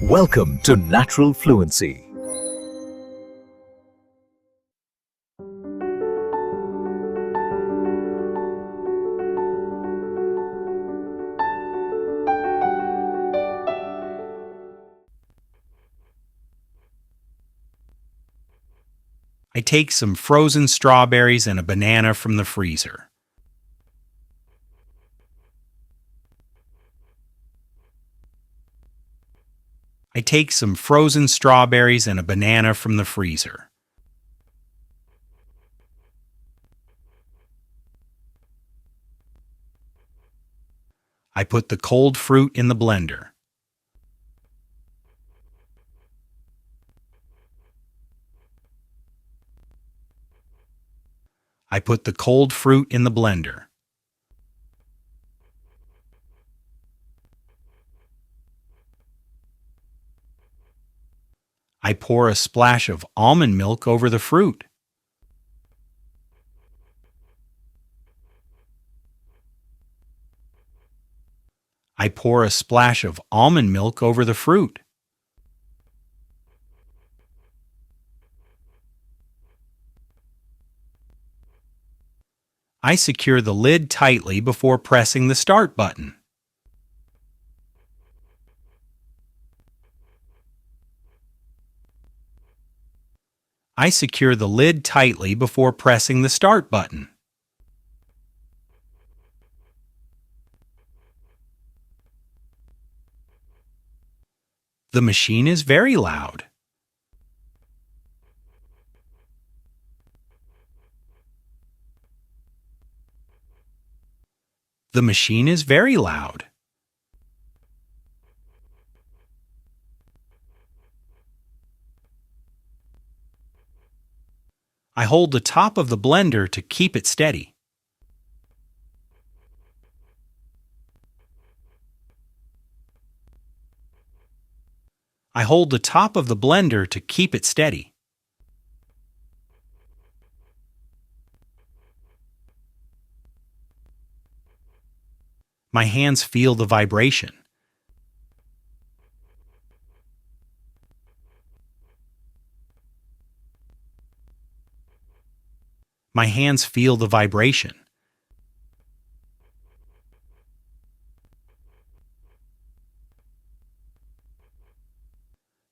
Welcome to Natural Fluency. I take some frozen strawberries and a banana from the freezer. I take some frozen strawberries and a banana from the freezer. I put the cold fruit in the blender. I put the cold fruit in the blender. I pour a splash of almond milk over the fruit. I pour a splash of almond milk over the fruit. I secure the lid tightly before pressing the start button. I secure the lid tightly before pressing the start button. The machine is very loud. The machine is very loud. I hold the top of the blender to keep it steady. I hold the top of the blender to keep it steady. My hands feel the vibration. My hands feel the vibration.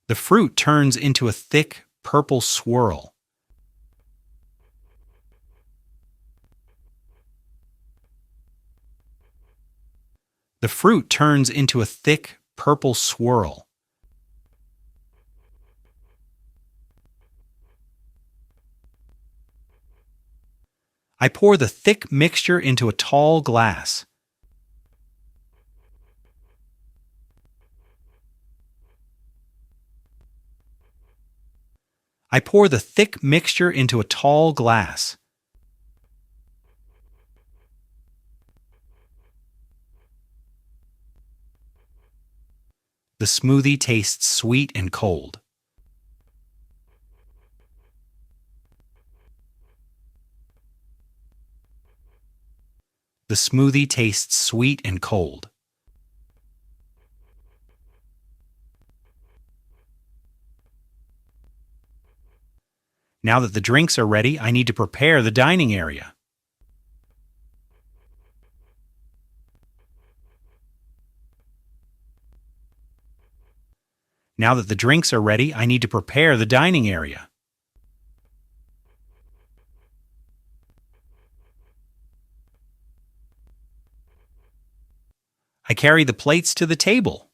The fruit turns into a thick purple swirl. The fruit turns into a thick purple swirl. I pour the thick mixture into a tall glass. I pour the thick mixture into a tall glass. The smoothie tastes sweet and cold. The smoothie tastes sweet and cold. Now that the drinks are ready, I need to prepare the dining area. Now that the drinks are ready, I need to prepare the dining area. I carry the plates to the table.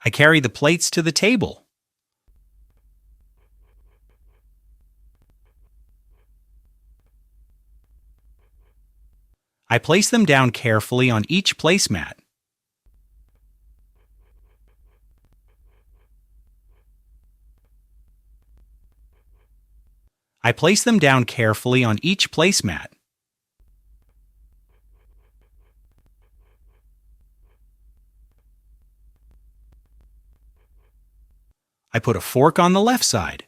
I carry the plates to the table. I place them down carefully on each placemat. I place them down carefully on each placemat. I put a fork on the left side.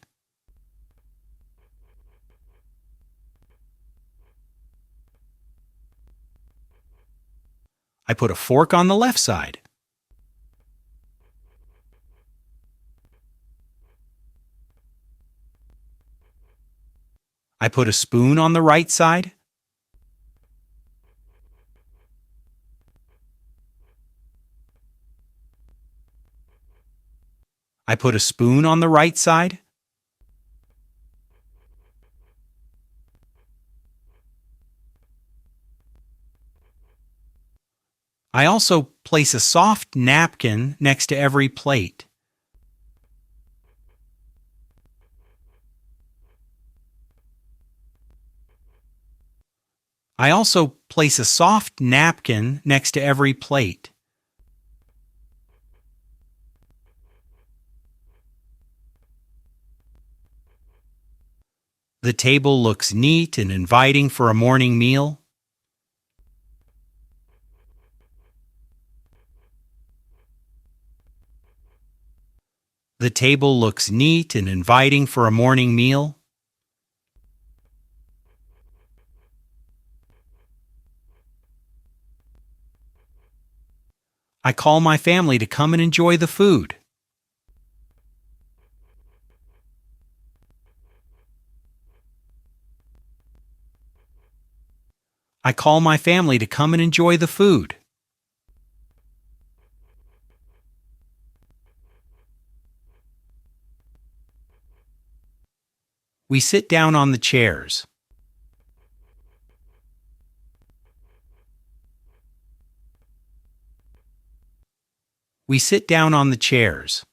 I put a fork on the left side. I put a spoon on the right side. I put a spoon on the right side. I also place a soft napkin next to every plate. I also place a soft napkin next to every plate. The table looks neat and inviting for a morning meal. The table looks neat and inviting for a morning meal. I call my family to come and enjoy the food. I call my family to come and enjoy the food. We sit down on the chairs. We sit down on the chairs.